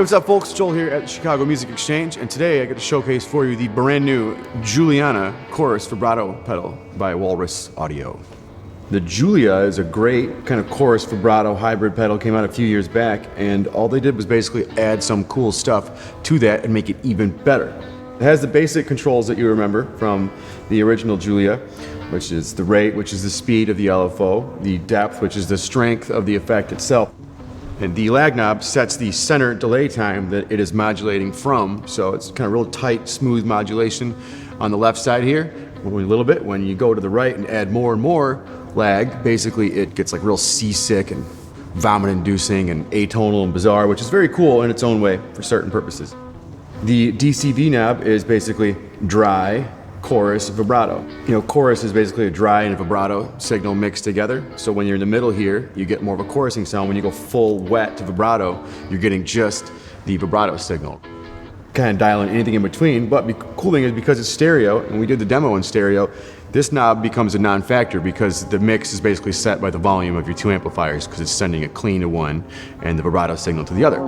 what's up, folks? Joel here at the Chicago Music Exchange, and today I get to showcase for you the brand new Julianna Chorus vibrato pedal by Walrus Audio. The Julia is a great kind of chorus vibrato hybrid pedal, came out a few years back, and all they did was basically add some cool stuff to that and make it even better. It has the basic controls that you remember from the original Julia, which is the rate, which is the speed of the LFO, the depth, which is the strength of the effect itself. And the lag knob sets the center delay time that it is modulating from, so it's kind of real tight, smooth modulation on the left side here, a little bit. When you go to the right and add more and more lag, basically it gets like real seasick and vomit-inducing and atonal and bizarre, which is very cool in its own way for certain purposes. The DCV knob is basically dry, chorus, vibrato. You know, chorus is basically a dry and a vibrato signal mixed together. So when you're in the middle here, you get more of a chorusing sound. When you go full wet to vibrato, you're getting just the vibrato signal. Kind of dial in anything in between, but the cool thing is because it's stereo, and we did the demo in stereo, this knob becomes a non-factor because the mix is basically set by the volume of your two amplifiers because it's sending it clean to one and the vibrato signal to the other.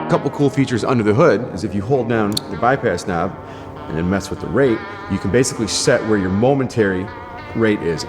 Couple cool features under the hood is if you hold down the bypass knob and then mess with the rate, you can basically set where your momentary rate is.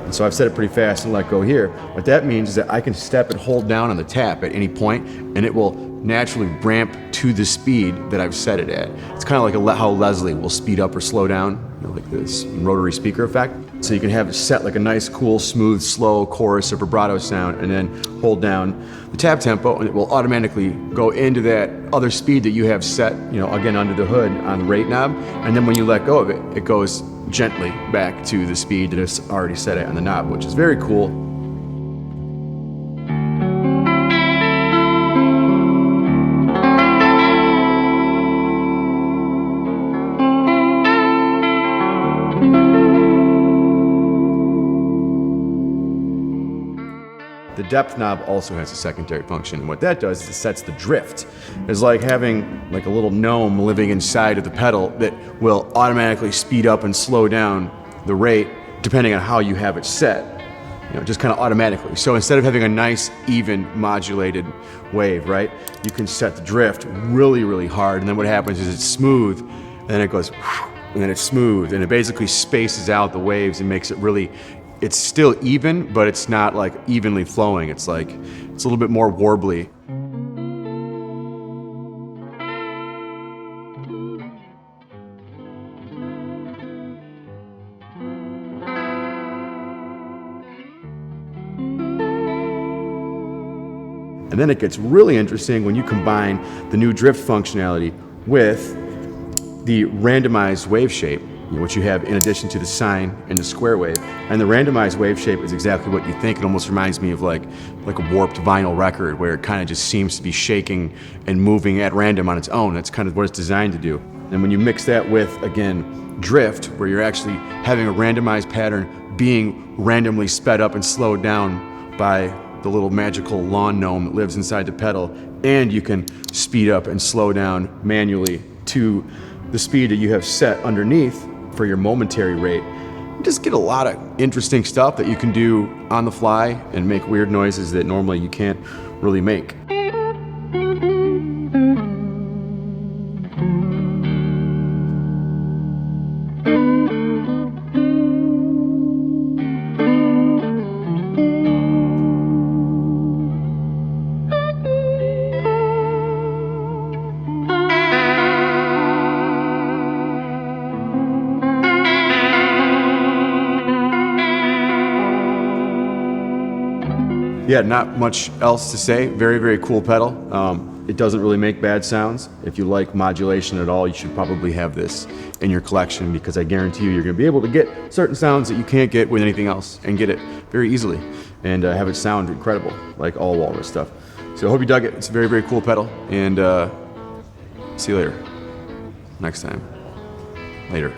And so I've set it pretty fast and let go here. What that means is that I can step and hold down on the tap at any point and it will naturally ramp to the speed that I've set it at. It's kind of like how Leslie will speed up or slow down, you know, like this rotary speaker effect. So you can have it set like a nice, cool, smooth, slow chorus or vibrato sound and then hold down the tap tempo and it will automatically go into that other speed that you have set, you know, again under the hood on the rate knob. And then when you let go of it, it goes gently back to the speed that it's already set at on the knob, which is very cool. The depth knob also has a secondary function, and what that does is it sets the drift. It's like having like a little gnome living inside of the pedal that will automatically speed up and slow down the rate depending on how you have it set, you know, just kind of automatically. So instead of having a nice, even, modulated wave, right, you can set the drift really, really hard, and then what happens is it's smooth, and then it goes, and then it's smooth, and it basically spaces out the waves and makes it really, it's still even, but it's not like evenly flowing. It's like, it's a little bit more warbly. And then it gets really interesting when you combine the new drift functionality with the randomized wave shape, which you have in addition to the sine and the square wave. And the randomized wave shape is exactly what you think. It almost reminds me of like a warped vinyl record where it kind of just seems to be shaking and moving at random on its own. That's kind of what it's designed to do. And when you mix that with, again, drift, where you're actually having a randomized pattern being randomly sped up and slowed down by the little magical lawn gnome that lives inside the pedal, and you can speed up and slow down manually to the speed that you have set underneath for your momentary rate. You just get a lot of interesting stuff that you can do on the fly and make weird noises that normally you can't really make. yeah, not much else to say. Very, very cool pedal. It doesn't really make bad sounds. If you like modulation at all, you should probably have this in your collection, because I guarantee you, you're going to be able to get certain sounds that you can't get with anything else, and get it very easily, and have it sound incredible, like all Walrus stuff. So I hope you dug it. It's a very, very cool pedal, and see you later. Next time. Later.